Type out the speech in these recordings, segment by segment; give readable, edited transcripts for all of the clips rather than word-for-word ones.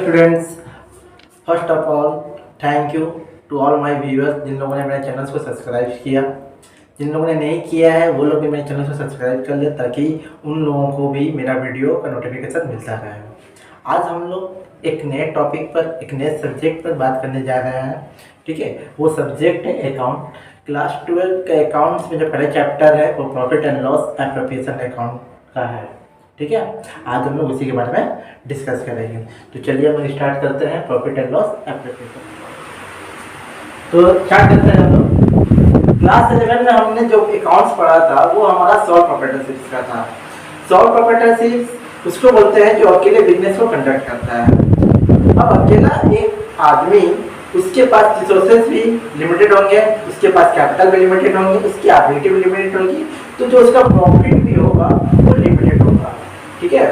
Students, first of all thank you to all my viewers जिन लोगों ने मेरे चैनल को सब्सक्राइब किया। जिन लोगों ने नहीं किया है वो लोग भी मेरे चैनल को सब्सक्राइब कर ले ताकि उन लोगों को भी मेरा वीडियो का नोटिफिकेशन मिलता रहे। आज हम लोग एक नए टॉपिक पर, एक नए सब्जेक्ट पर बात करने जा रहे हैं। ठीक है, वो सब्जेक्ट है अकाउंट। क्लास 12 के अकाउंट्स में जो पहला चैप्टर है वो profit and loss appropriation account का है। ठीक है, आज हम लोग उसी के बारे में डिस्कस करेंगे। तो चलिए हम स्टार्ट करते हैं प्रॉफिट एंड लॉस एप्रोप्रिएशन। तो स्टार्ट करते हैं हम लोग। क्लास 11 में हमने जो अकाउंट्स पढ़ा था वो हमारा सोल प्रोप्राइटरशिप का था। सोल प्रोप्राइटरशिप उसको बोलते हैं जो अकेले बिजनेस को कंडक्ट करता है। अब अकेला एक आदमी, उसके पास रिसोर्सेज भी लिमिटेड होंगे, उसके पास कैपिटल भी लिमिटेड होंगे, उसकी एबिलिटी भी लिमिटेड होगी, तो जो उसका प्रॉफिट भी होगा वो लिमिटेड होगा। ठीक है,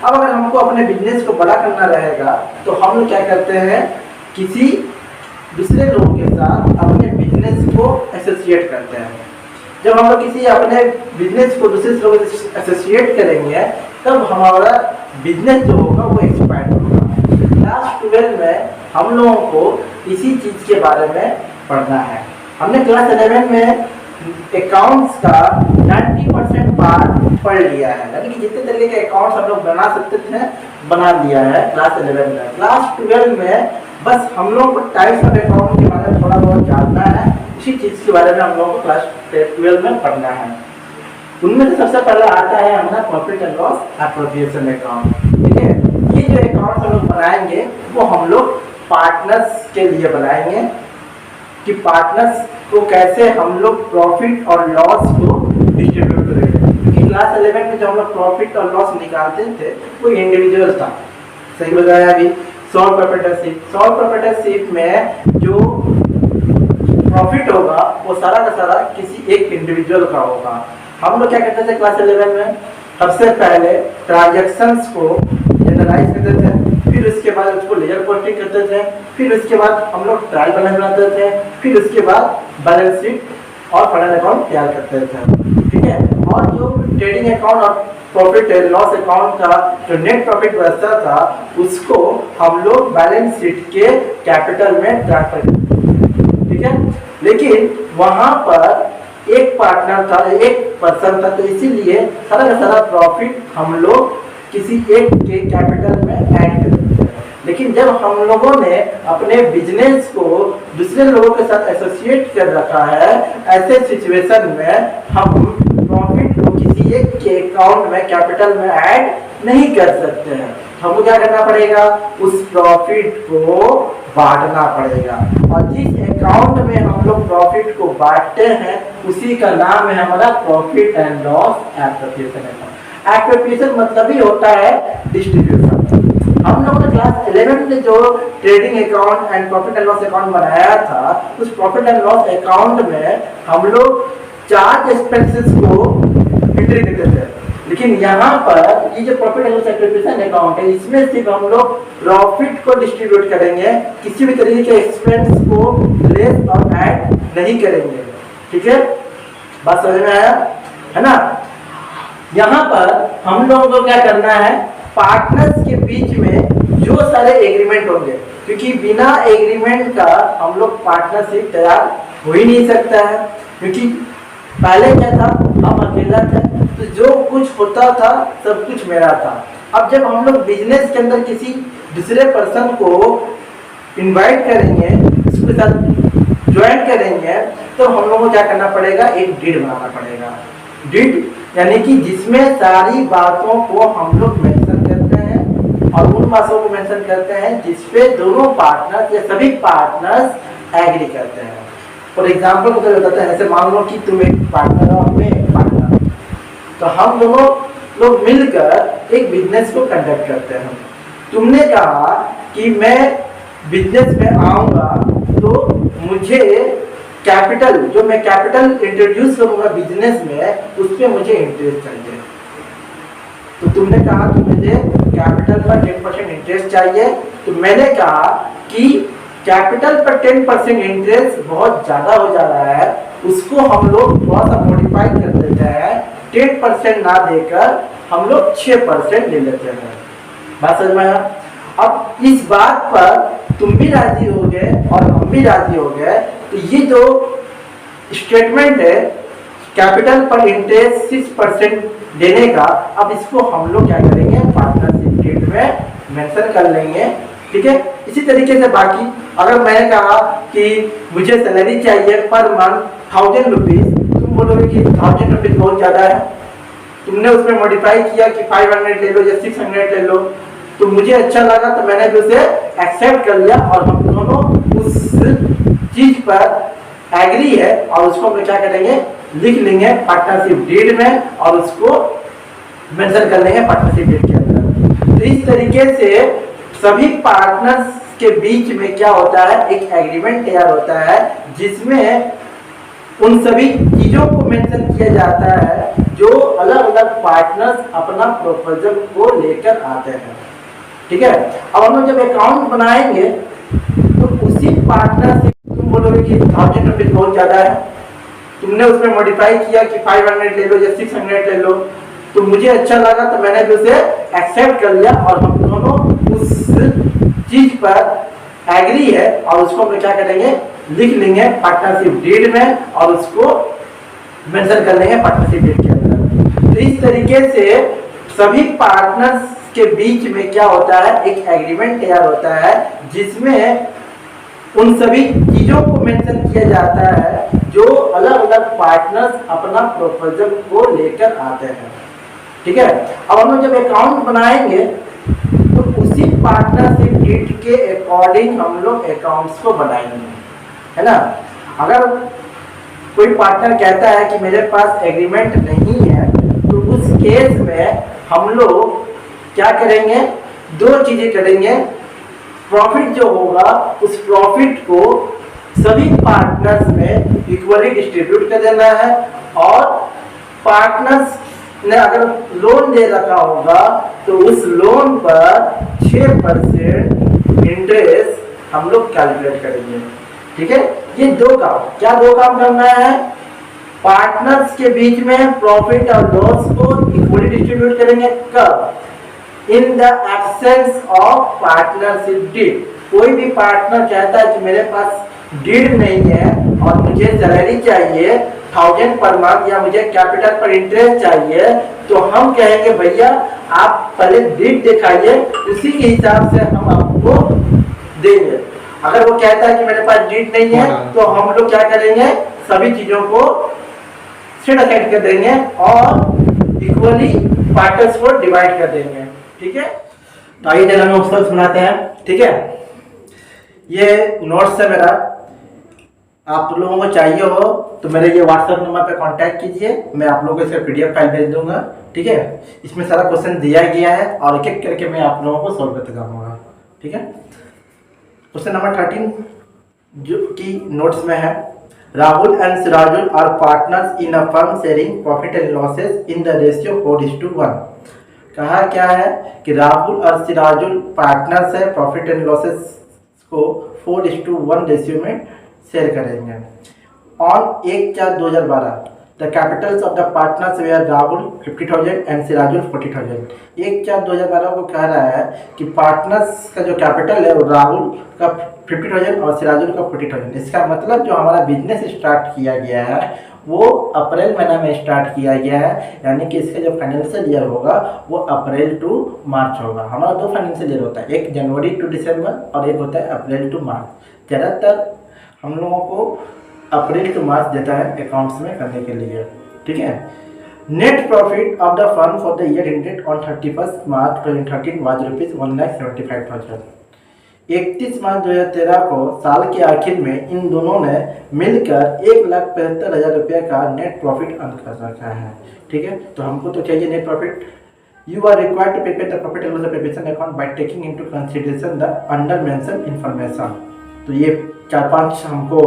अब अगर हमको अपने बिजनेस को बड़ा करना रहेगा तो हम लोग क्या करते हैं, किसी दूसरे लोगों के साथ अपने बिजनेस को एसोसिएट करते हैं। जब हम लोग किसी अपने बिजनेस को दूसरे लोगों से एसोसिएट करेंगे तब हमारा बिजनेस जो होगा वो एक्सपैंड होगा। क्लास 12 में हम लोगों को इसी चीज़ के बारे में पढ़ना है। हमने क्लास 11 में अकाउंट्स का 90% पार्ट पढ़ लिया है, यानी कि जितने तरीके के अकाउंट्स हम लोग बना सकते थे बना लिया है क्लास 11 में। क्लास 12 में बस हम लोग को टाइप्स ऑफ अकाउंट के बारे में थोड़ा बहुत जानना है। इसी चीज़ के बारे में हम लोगों को क्लास 12 में पढ़ना है। उनमें से सबसे पहले आता है हमारा profit and loss appropriation account. ठीक है, ये जो अकाउंट हम लोग बनाएंगे वो हम लोग पार्टनर्स के लिए बनाएंगे कि पार्टनर्स को कैसे हम लोग प्रॉफिट और लॉस को डिस्ट्रीब्यूट करेंगे। क्योंकि क्लास 11 में जो हम लोग प्रॉफिट और लॉस निकालते थे वो इंडिविजुअल था। सही बताया अभी। सोल प्रोप्राइटरशिप में जो प्रॉफिट होगा वो सारा का सारा किसी एक इंडिविजुअल का होगा। हम लोग क्या करते थे क्लास 11 में, सबसे पहले ट्रांजैक्शंस को जनरलाइज करते थे, फिर उसके बाद उसको लेजर पोस्टिंग करते थे, फिर उसके बाद हम लोग ट्रायल बैलेंस बनाते थे, फिर उसके बाद बैलेंस शीट और फाइनल अकाउंट तैयार करते थे। ठीक है, और जो ट्रेडिंग अकाउंट और प्रॉफिट एंड लॉस अकाउंट का जो नेट प्रॉफिट बचता था उसको हम लोग बैलेंस शीट के कैपिटल में ट्रांसफर करते थे। ठीक है, लेकिन वहां पर एक पार्टनर था, एक पर्सन था, तो इसीलिए सारा का सारा प्रॉफिट हम लोग किसी एक के कैपिटल में ऐड करते थे। लेकिन जब हम लोगों ने अपने बिजनेस को दूसरे लोगों के साथ एसोसिएट कर रखा है, ऐसे सिचुएशन में हम प्रॉफिट को किसी एक के अकाउंट में कैपिटल में ऐड नहीं कर सकते हैं। हमको क्या करना पड़ेगा, उस प्रॉफिट को बांटना पड़ेगा। और जिस अकाउंट में हम लोग प्रॉफिट को बांटते हैं उसी का नाम है हमारा profit and loss appropriation account. Appropriation मतलब ही होता है डिस्ट्रीब्यूशन। हम लोगों ने क्लास 11 में जो trading account and profit and loss account बनाया था, उस प्रॉफिट एंड लॉस अकाउंट में हम लोग चार्ज एक्सपेंसेस को एंट्री करते थे। लेकिन यहाँ पर ये जो profit and loss appropriation account है, इसमें सिर्फ हम लोग प्रॉफिट को डिस्ट्रीब्यूट करेंगे, किसी भी तरीके के एक्सपेंस को लेस और ऐड नहीं करेंगे। ठीक है, बात समझ में आया है ना। यहाँ पर हम लोगों को क्या करना है, पार्टनर्स के बीच में जो सारे एग्रीमेंट होंगे, क्योंकि बिना एग्रीमेंट का हम लोग पार्टनरशिप तैयार हो ही नहीं सकता है। क्योंकि पहले क्या था, हम अकेला थे तो जो कुछ होता था सब कुछ मेरा था। अब जब हम लोग बिजनेस के अंदर किसी दूसरे पर्सन को इनवाइट करेंगे, उसके साथ ज्वाइन करेंगे, तो हम लोगों को क्या करना पड़ेगा, एक डीड बनाना पड़ेगा। डीड यानी कि जिसमें सारी बातों को हम लोग मेंशन करते हैं और उन बातों को मेंशन करते हैं जिसपे दोनों पार्टनर्स या सभी पार्टनर्स एग्री करते हैं। फॉर एग्जाम्पल मुझे बताते हैं, ऐसे मान लो कि तुम एक पार्टनर हो, मैं एक पार्टनर, तो हम दोनों लोग मिलकर एक बिजनेस को कंडक्ट करते हैं। तुमने कहा कि मैं बिजनेस में आऊंगा तो मुझे कैपिटल, जो मैं कैपिटल इंट्रोड्यूस करूंगा बिजनेस में, उस पर मुझे इंटरेस्ट चाहिए। तो तुमने कहा कि मुझे कैपिटल पर 10% इंटरेस्ट चाहिए, तो मैंने कहा कि कैपिटल पर 10% इंटरेस्ट बहुत ज़्यादा हो जा रहा है, उसको हम लोग थोड़ा सा मॉडिफाई कर देते हैं, 10% ना देकर हम लोग 6% ले लेते हैं। बात समझ में आया। अब अब इस बात पर तुम भी राजी हो गए और हम भी राजी हो गए, तो ये जो स्टेटमेंट है कैपिटल पर इंटरेस्ट 6% देने का, अब इसको हम लोग क्या करेंगे, पार्टनरशिप डीड में मेंशन कर लेंगे। ठीक है, इसी तरीके से बाकी अगर मैंने कहा कि मुझे सैलरी चाहिए पर मंथ 1000 रुपीज, तुम बोलोगे कि 1000 रुपीज बहुत ज्यादा है, तुमने उसमें मॉडिफाई किया कि 500 ले लो या 600 ले लो, तो मुझे अच्छा लगा तो मैंने भी उसे एक्सेप्ट कर लिया और हम दोनों उस चीज पर एग्री है और उसको हम क्या करेंगे, लिख लेंगे पार्टनरशिप डीड में और उसको मेंशन कर लेंगे पार्टनरशिप डीड के अंदर। तो इस तरीके से सभी पार्टनर्स के बीच में क्या होता है, एक एग्रीमेंट तैयार होता है जिसमें उन सभी चीजों को मेंशन किया जाता है जो अलग अलग पार्टनर्स अपना प्रपोजल को लेकर आते हैं। ठीक है, अब हम लोग जब अकाउंट बनाएंगे तो उसी पार्टनर से तुम बोलोगे कि 1000 रुपीज बहुत ज्यादा है, तुमने उसमें मॉडिफाई किया कि 500 ले लो या 600 ले लो, तो मुझे अच्छा लगा तो मैंने भी उसे एक्सेप्ट कर लिया और हम दोनों उस चीज पर एग्री है और उसको हम क्या करेंगे, लिख लेंगे पार्टनरशिप डीड में और उसको मेंशन कर लेंगे पार्टनरशिप डीड के अंदर। तो इस तरीके से सभी पार्टनर्स के बीच में क्या होता है, एक एग्रीमेंट तैयार होता है जिसमें उन सभी चीजों को मेंशन किया जाता है जो अलग अलग पार्टनर्स अपना प्रपोजल को लेकर आते हैं। ठीक है, अब हम लोग जब अकाउंट बनाएंगे तो उसी पार्टनरशिप डीड के अकॉर्डिंग हम लोग अकाउंट्स को बनाएंगे, है ना। अगर कोई पार्टनर कहता है कि मेरे पास एग्रीमेंट नहीं है, तो उस केस में हम लोग क्या करेंगे, दो चीजें करेंगे। प्रॉफिट जो होगा उस प्रॉफिट को सभी पार्टनर्स में इक्वली डिस्ट्रीब्यूट कर देना है और पार्टनर्स ने अगर लोन दे रखा होगा तो उस लोन पर 6% इंटरेस्ट हम लोग कैलकुलेट करेंगे। ठीक है, ये दो काम करना है। पार्टनर्स के बीच में प्रॉफिट और लॉस को इक्वली डिस्ट्रीब्यूट करेंगे। कब? In the absence of partnership deed. कोई भी पार्टनर कहता है कि मेरे पास डीड नहीं है और मुझे सैलरी चाहिए 1000 पर मंथ या मुझे कैपिटल पर इंटरेस्ट चाहिए, तो हम कहेंगे भैया आप पहले डीड दिखाइए, उसी के हिसाब से हम आपको देंगे। अगर वो कहता है कि मेरे पास डीड नहीं है तो हम लोग क्या करेंगे, सभी चीजों को सेट असाइड कर देंगे और इक्वली पार्टनर्स को डिवाइड कर देंगे। ठीक है, तो आइए जरा नोट्स सुनाते हैं। ठीक है, ये नोट्स है मेरा, आप लोगों को चाहिए हो तो मेरे ये व्हाट्सएप नंबर पे कांटेक्ट कीजिए, मैं आप लोगों को इसका पीडीएफ फाइल भेज दूंगा। ठीक है, इसमें सारा क्वेश्चन दिया गया है और एक एक करके मैं आप लोगों को सॉल्व करते जाऊंगा। ठीक है, क्वेश्चन नंबर 13 जो कि नोट्स में है, Rahul and Sirajul are partners in a firm sharing profit and losses in the ratio 4:1। कहा क्या है कि राहुल और सिराजुल पार्टनर्स है, प्रॉफिट एंड लॉसेस को 4:1 रेशियो में शेयर करेंगे। On 1/4/2012 the capitals of the partners were Rahul 50,000 and Sirajul 40,000। 1/4/2012 को कह रहा है कि पार्टनर्स का जो कैपिटल है वो राहुल का 50,000 और सिराजुल का 40,000। इसका मतलब जो हमारा बिजनेस स्टार्ट किया गया है वो अप्रैल महीना में स्टार्ट किया गया है, यानी कि इसका जो फाइनेंशियल ईयर होगा वो अप्रैल टू मार्च होगा। हमारा दो फाइनेंशियल ईयर होता है, एक जनवरी टू दिसंबर और एक होता है अप्रैल टू मार्च। ज़्यादातर हम लोगों को अप्रैल टू मार्च देता है अकाउंट्स में करने के लिए। ठीक है, net profit of the firm for the year ended on 31 March 2013 was ₹1,75,000। 31 मार्च 2013 को साल के आखिर में इन दोनों ने मिलकर ₹1,75,000 का नेट प्रॉफिट अर्न कर रखा है। ठीक है, तो हमको तो चाहिए net profit. You are required to prepare the profit and loss preparation account by taking into consideration the under mention information. तो ये 4-5 हमको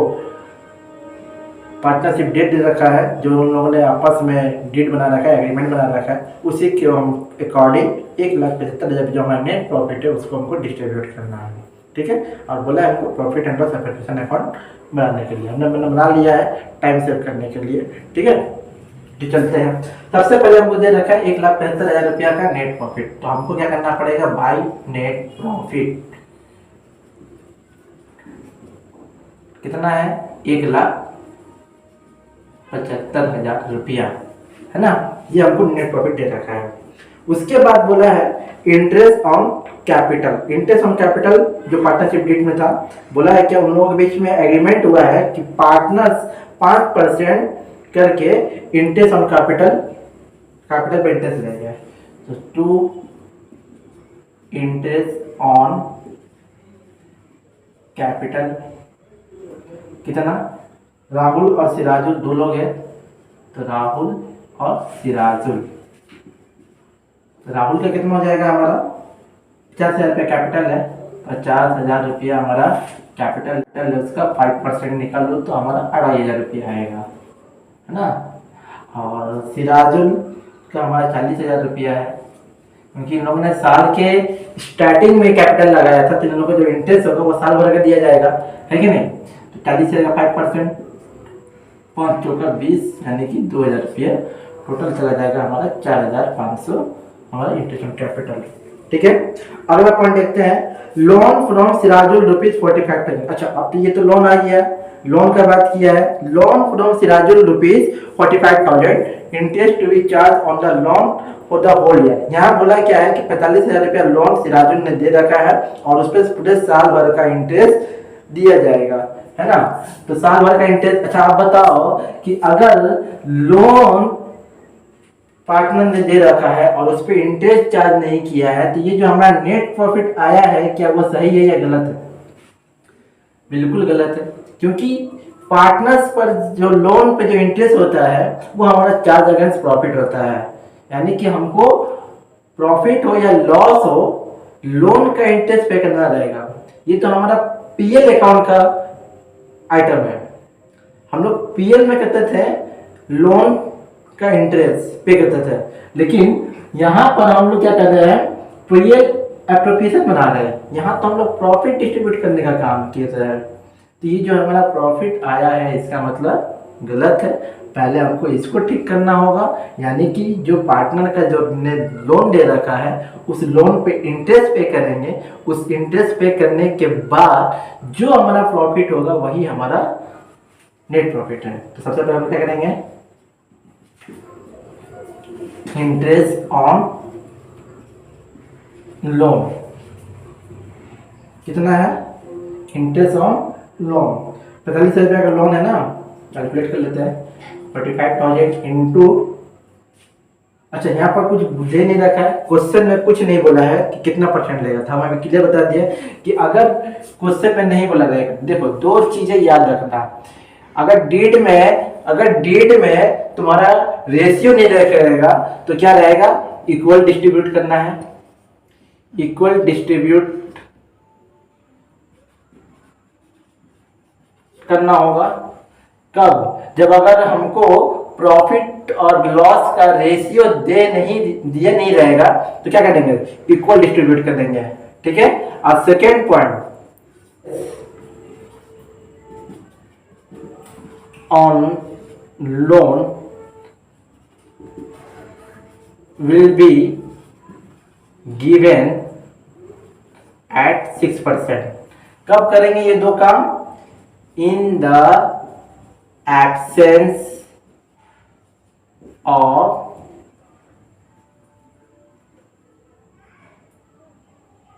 पार्टनरशिप डेट दे रखा है, जो उन लोगों ने आपस में डेट बना रखा है, एग्रीमेंट बना रखा है, उसी के हम अकॉर्डिंग 1,75,000 जो हमारा नेट प्रॉफिट है उसको हमको डिस्ट्रीब्यूट करना है। ठीक है, और बोला है हमको profit and loss preparation account बनाने के लिए, हमने बना लिया है टाइम सेव करने के लिए। ठीक है, तो चलते हैं। सबसे पहले हमको दे रखा है ₹1,75,000 का नेट प्रॉफिट, तो हमको क्या करना पड़ेगा, बाय नेट प्रॉफिट। कितना है 1,75,000 रुपया, है ना। ये हमको नेट प्रॉफिट दे रखा है। उसके बाद बोला है interest on capital. Interest on capital जो पार्टनरशिप डीड में था, बोला है कि उन लोगों के बीच में एग्रीमेंट हुआ है कि पार्टनर्स 5% करके इंटरेस्ट ऑन कैपिटल पे इंटरेस्ट लेंगे। तो 2 इंटरेस्ट ऑन कैपिटल कितना, राहुल और सिराजुल 2 लोग हैं, तो राहुल और सिराजुल, राहुल का कितना हो जाएगा हमारा 50,000 रुपया कैपिटल है, 50,000 रुपया हमारा कैपिटल है, उसका 5% निकाल लो तो हमारा 2,500 रुपया आएगा, है ना। और सिराजुल का हमारा 40,000 रुपया है, क्योंकि इन लोगों ने साल के स्टार्टिंग में कैपिटल लगाया था, तो इन लोगों को जो इंटरेस्ट होगा वो साल भर का दिया जाएगा, है कि नहीं। तो 40,000 का 5%, 5 चौका 20 यानी कि 2,000 रुपया टोटल चला जाएगा हमारा 4,500 हमारा इंटरेस्ट ऑन कैपिटल। ठीक है, अगला पॉइंट देखते हैं, लोन फ्रॉम सिराजुल ₹45,000। अच्छा, अब तो ये तो लोन आ गया, लोन का बात किया है, loan from Sirajul ₹45,000, interest to be charge on the loan for the whole year. यहाँ बोला क्या है कि 45,000 रुपया लोन सिराजुल ने दे रखा है और उस पर पूरे साल भर का इंटरेस्ट दिया जाएगा, है ना। तो साल भर का इंटरेस्ट। अच्छा, आप बताओ कि अगर लोन पार्टनर ने दे रखा है और उस पर इंटरेस्ट चार्ज नहीं किया है, तो ये जो हमारा नेट प्रॉफिट आया है, क्या वो सही है या गलत है? बिल्कुल गलत है, क्योंकि पार्टनर्स पर जो लोन पे जो इंटरेस्ट होता है वो हमारा चार्ज अगेंस्ट प्रॉफिट होता है, यानी कि हमको प्रॉफिट हो या लॉस हो, लोन का इंटरेस्ट पे करना रहेगा। ये तो हमारा पीएल अकाउंट का आइटम है। हम लोग पीएल में करते थे लोन का इंटरेस्ट पे करते थे, लेकिन यहाँ पर हम लोग क्या कर रहे हैं, पीएल एप्रोप्रिएशन बना रहे हैं। यहाँ तो हम लोग प्रॉफिट डिस्ट्रीब्यूट करने का काम किए थे। तो ये जो हमारा प्रॉफिट आया है, इसका मतलब गलत है। पहले हमको इसको ठीक करना होगा, यानी कि जो पार्टनर का जो ने लोन दे रखा है उस लोन पे इंटरेस्ट पे करेंगे, उस इंटरेस्ट पे करने के बाद जो हमारा प्रॉफिट होगा वही हमारा नेट प्रॉफिट है। तो सबसे पहले हम क्या करेंगे, इंटरेस्ट ऑन लोन कितना है, इंटरेस्ट ऑन लोन 45,000 रुपया का लोन है ना, कैलकुलेट कर लेते हैं। 45,000 इंटू, अच्छा यहाँ पर कुछ दे नहीं रखा है, क्वेश्चन में कुछ नहीं बोला है कि कितना परसेंट लेगा था। हमें क्लियर बता दिया कि अगर क्वेश्चन में नहीं बोला जाएगा, देखो 2 चीजें याद रखना। अगर डेट में तुम्हारा रेशियो नहीं रहेगा तो क्या रहेगा, इक्वल डिस्ट्रीब्यूट करना है, इक्वल डिस्ट्रीब्यूट करना होगा। कब, जब अगर हमको प्रॉफिट और लॉस का रेशियो दिया नहीं रहेगा तो क्या करेंगे, इक्वल डिस्ट्रीब्यूट कर देंगे। ठीक है। और second point, on loan will be given at 6%। कब करेंगे ये 2 काम, in the absence of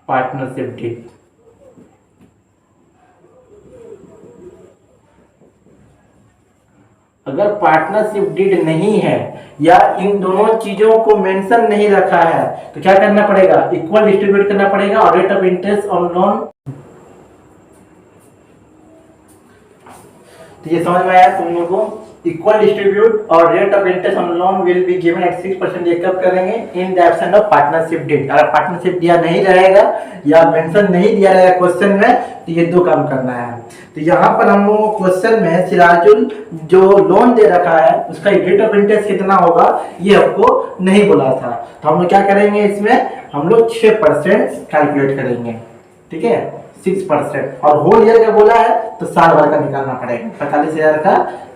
partnership deed. अगर पार्टनरशिप डीड नहीं है या इन दोनों चीजों को मेंशन नहीं रखा है तो क्या करना पड़ेगा, इक्वल डिस्ट्रीब्यूट करना पड़ेगा और rate of interest on loan. तो ये समझ में आया तुम लोगों को, इक्वल डिस्ट्रीब्यूट और rate of interest on loan will be given at 6%। ये कब करेंगे, in the absence of partnership deed. अगर पार्टनरशिप दिया नहीं रहेगा या मेंशन नहीं दिया रहेगा क्वेश्चन में तो ये 2 काम करना है। तो यहाँ पर हम लोग क्वेश्चन में सिराजुल जो लोन दे रखा है उसका रेट ऑफ इंटरेस्ट कितना होगा ये हमको नहीं बोला था, तो हम लोग क्या करेंगे, इसमें हम लोग 6% कैलकुलेट करेंगे। ठीक है, 6%। और होल ईयर का बोला है तो साल भर का निकालना पड़ेगा, 45,000 का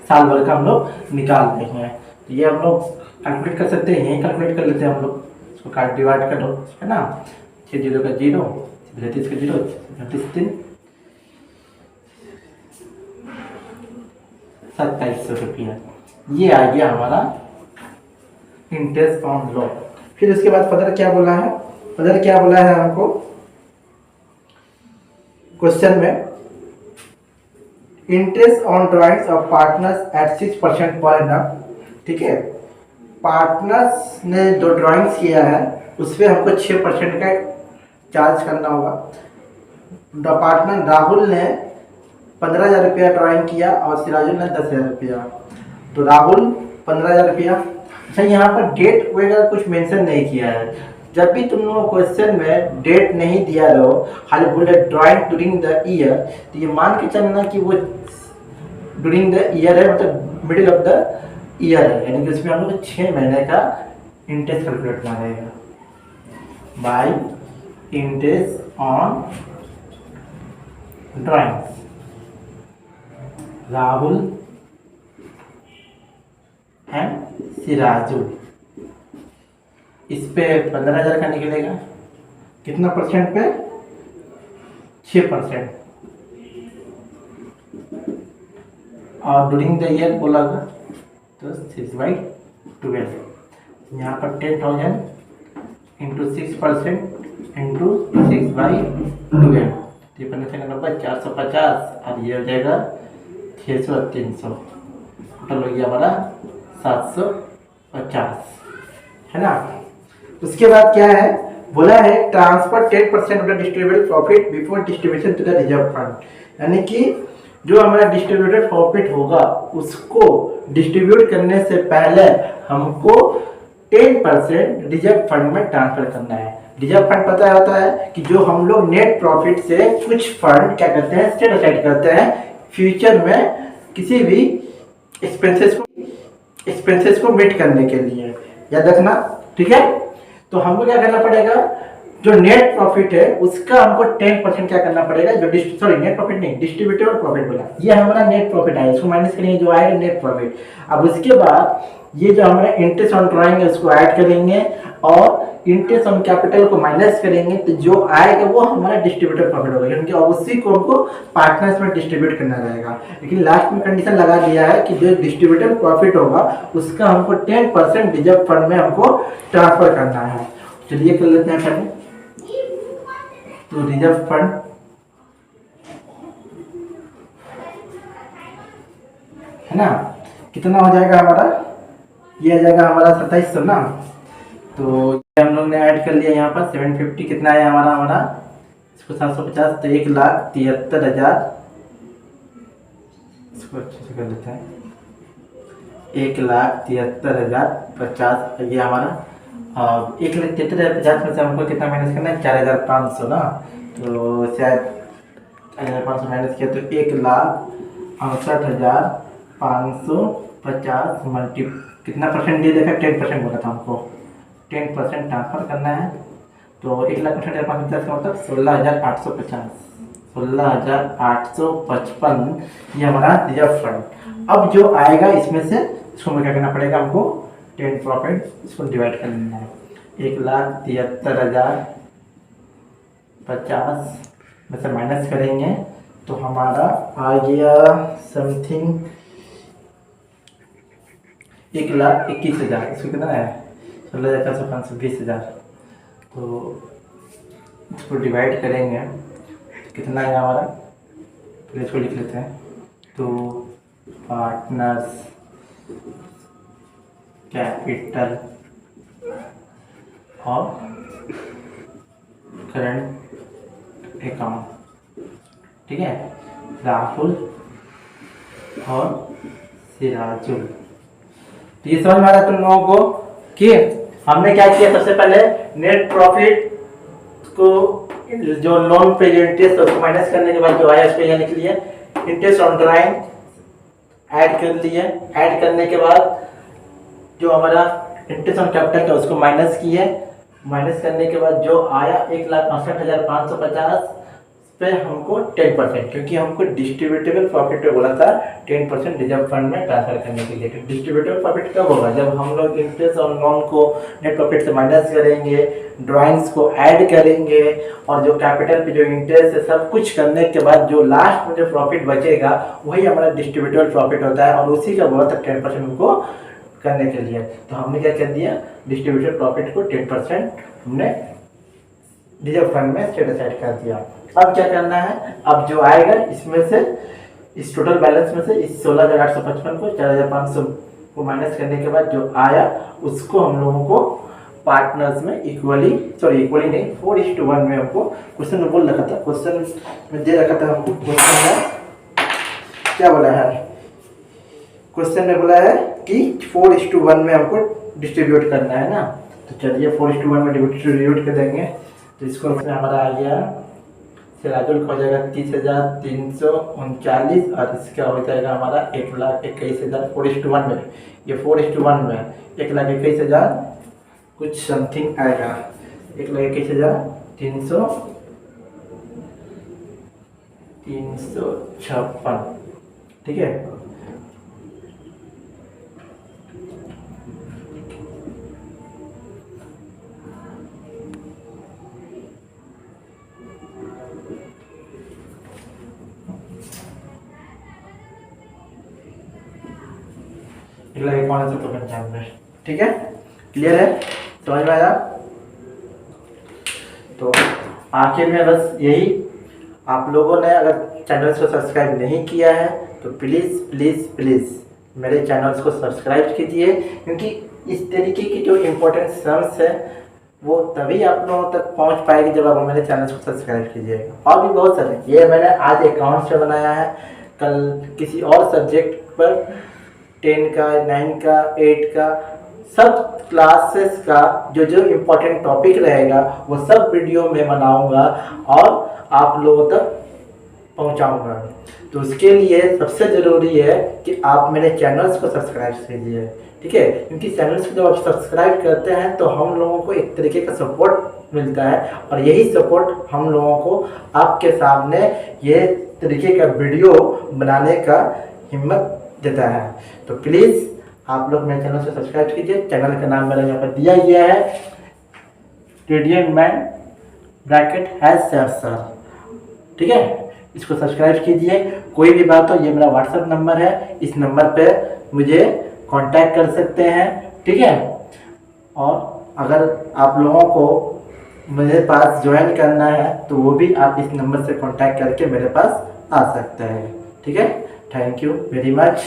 साल भर का हम लोग निकाल देंगे। तो ये हम लोग कैलकुलेट कर सकते हैं, यही कैलकुलेट कर लेते हैं हम लोग। इसको काट डिवाइड कर दो, है ना, 6 0 का 0, 33 का 0, 33 3, ₹2700। ये आ गया हमारा इंटरेस्ट ऑन लोन। फिर उसके बाद फर्दर क्या बोला है, हमको क्वेश्चन में, interest on drawings of partners at 6% पर एनम। ठीक है, पार्टनर्स ने जो ड्राइंग्स किया है उस पर हमको 6% का चार्ज करना होगा। पार्टनर राहुल ने 15,000 रुपया ड्राइंग किया और सिराजुल ने 10,000 रुपया। तो राहुल 15,000 रुपया। अच्छा, यहाँ पर डेट वगैरह कुछ मेंशन नहीं किया है। जब भी तुम लोग क्वेश्चन में डेट नहीं दिया रहो, खाली बोले ड्राइंग ड्यूरिंग द ईयर, तो ये मान के चलना कि वो ड्यूरिंग द ईयर है, मतलब मिडिल ऑफ द ईयर है, यानी कि उसमें हम लोग 6 महीने का इंटरेस्ट कैलकुलेट करना रहेगा। Bye interest on drawings Rahul and Sirajul, इस पे 15,000 का निकलेगा। कितना परसेंट पे? 6%। और ड्यूरिंग द ईयर बोला तो 6/12। यहाँ पर 10,000 इंटू 6% इंटू 6/12, 450, और ये हो जाएगा 600 और 300, टोटल हो गया हमारा 750, है ना। उसके बाद क्या है, बोला है transfer 10% of the distributed profit before distribution to the reserve fund, यानी कि जो हमारा डिस्ट्रीब्यूटेड प्रॉफिट होगा उसको डिस्ट्रीब्यूट करने से पहले हमको 10% रिजर्व फंड में ट्रांसफर करना है। रिजर्व फंड पता होता है कि जो हम लोग नेट प्रॉफिट से कुछ फंड क्या करते हैं, सेट असाइड करते हैं फ्यूचर में किसी भी एक्सपेंसेस को मीट करने के लिए, याद रखना। ठीक है, तो हमको क्या करना पड़ेगा, जो नेट प्रॉफिट है उसका हमको 10% क्या करना पड़ेगा, जो नेट प्रॉफिट नहीं, डिस्ट्रीब्यूटेबल प्रॉफिट बोला, ये हमारा नेट प्रॉफिट आएगा, इसको माइनस करेंगे, जो आएगा नेट प्रॉफिट। अब उसके बाद ये जो हमारा इंटरेस्ट ऑन ड्राइंग है उसको ऐड करेंगे और इंटरेस्ट ऑन कैपिटल को माइनस करेंगे, तो जो आएगा वो हमारा डिस्ट्रीब्यूटेड प्रॉफिट होगा, क्योंकि अब उसी को हमको पार्टनर्स में डिस्ट्रीब्यूट करना रहेगा। लेकिन लास्ट में कंडीशन लगा दिया है कि जो डिस्ट्रीब्यूटेड प्रॉफिट होगा उसका हमको 10% रिजर्व फंड में हमको ट्रांसफर करना है। चलिए कर लेते हैं पहले, तो रिजर्व फंड है ना, कितना हो जाएगा हमारा, ये आ जाएगा हमारा 2700 ना। तो हम लोग ने ऐड कर लिया यहाँ पर 750, कितना है हमारा इसको 750, तो 1,73,000, इसको अच्छे से कर लेते हैं, 1,73,050 ये हमारा। और 1,73,050 में से हमको कितना माइनस करना है, 4,500 ना। तो शायद 4,500 माइनस किया तो 1,68,550 मल्टी कितना परसेंट दिए देखा, 10% बोला था हमको, 10% ट्रांसफर करना है। तो 1,68,550 का मतलब 16,850, 16,855 ये हमारा रिजर्व फंड। अब जो आएगा इसमें से इसको हमें क्या करना पड़ेगा, हमको 10 प्रॉफिट इसको डिवाइड कर लेना है। 1,73,050 में से माइनस करेंगे तो हमारा आ गया समथिंग 1,21,000, इसको कितना है 16,450, 20,000। तो इसको डिवाइड करेंगे तो कितना है हमारा, तो इसको लिख लेते हैं। तो पार्टनर्स कैपिटल और करंट अकाउंट, ठीक है, राहुल और सिराजुल। तो ये समझ में आ रहा है तुम लोगों को कि हमने क्या किया, सबसे पहले नेट प्रॉफिट को जो लोन पे जो इंटरेस्ट उसको माइनस करने के बाद जो आया उस पे लिख लिया, इंटरेस्ट ऑन ड्राइंग ऐड कर लिए, ऐड करने के बाद जो हमारा इंटरेस्ट ऑन कैपिटल था उसको माइनस किए, माइनस करने के बाद जो आया 1,68,550 पे हमको 10%, क्योंकि हमको डिस्ट्रीब्यूटेबल प्रॉफिट पे बोला था 10% रिजर्व फंड में ट्रांसफर करने के लिए। तो डिस्ट्रीब्यूटेबल प्रॉफिट कब होगा? जब हम लोग इंटरेस्ट और लोन को नेट प्रॉफिट से माइनस करेंगे, ड्राइंग्स को ऐड करेंगे और जो कैपिटल पे जो इंटरेस्ट है सब कुछ करने के बाद जो लास्ट में जो प्रॉफिट बचेगा वही हमारा डिस्ट्रीब्यूटेबल प्रॉफिट होता है, और उसी का बोला था 10% हमको करने के लिए। तो हमने क्या कर दिया, डिस्ट्रीब्यूटेड प्रॉफिट को 10% हमने रिजर्व फंड में सेट असाइड कर दिया। अब क्या करना है, अब जो आएगा इसमें से, इस टोटल बैलेंस में से इस 16,855 को 4,500 को माइनस करने के बाद जो आया उसको हम लोगों को पार्टनर्स में इक्वली नहीं 4:1 में हमको क्वेश्चन में बोल रखा था, क्वेश्चन में दे रखा था हमको। क्वेश्चन में क्या बोला है, क्वेश्चन में बोला है कि 4:1 में हमको डिस्ट्रीब्यूट करना है ना। तो चलिए 4:1 में डिस्ट्रीब्यूट कर देंगे। तो इसको हमारा आ गया सिराजुल का हो जाएगा 30,339 और इसका हो जाएगा हमारा 1,21,000 4:1 में। ये 4:1 में 1,21,000 कुछ समथिंग आएगा, 1,21,356, ठीक है। ठीक है, क्लियर है, समझ में आया? तो आखिर में बस यही, आप लोगों ने अगर चैनल को सब्सक्राइब नहीं किया है तो प्लीज़ प्लीज़ प्लीज़ मेरे चैनल्स को सब्सक्राइब कीजिए, क्योंकि इस तरीके की जो इम्पोर्टेंट सम्स है वो तभी आप लोगों तक पहुंच पाएगी जब आप मेरे चैनल को सब्सक्राइब कीजिएगा। और भी बहुत सारे, ये मैंने आज अकाउंट्स पे बनाया है, कल किसी और सब्जेक्ट पर 10 का 9 का 8 का सब क्लासेस का जो जो इम्पोर्टेंट टॉपिक रहेगा वो सब वीडियो में बनाऊंगा और आप लोगों तक पहुंचाऊंगा। तो उसके लिए सबसे ज़रूरी है कि आप मेरे चैनल्स को सब्सक्राइब कीजिए, ठीक है, क्योंकि चैनल्स को जब आप सब्सक्राइब करते हैं तो हम लोगों को एक तरीके का सपोर्ट मिलता है, और यही सपोर्ट हम लोगों को आपके सामने ये तरीके का वीडियो बनाने का हिम्मत देता है। तो प्लीज़ आप लोग मेरे चैनल से सब्सक्राइब कीजिए। चैनल का नाम मेरा यहाँ पर दिया गया है, रेडिएंट मैन _सर, ठीक है, इसको सब्सक्राइब कीजिए। कोई भी बात हो, ये मेरा व्हाट्सएप नंबर है, इस नंबर पे मुझे कांटेक्ट कर सकते हैं, ठीक है। और अगर आप लोगों को मेरे पास ज्वाइन करना है तो वो भी आप इस नंबर से कांटेक्ट करके मेरे पास आ सकते हैं, ठीक है। Thank you very much.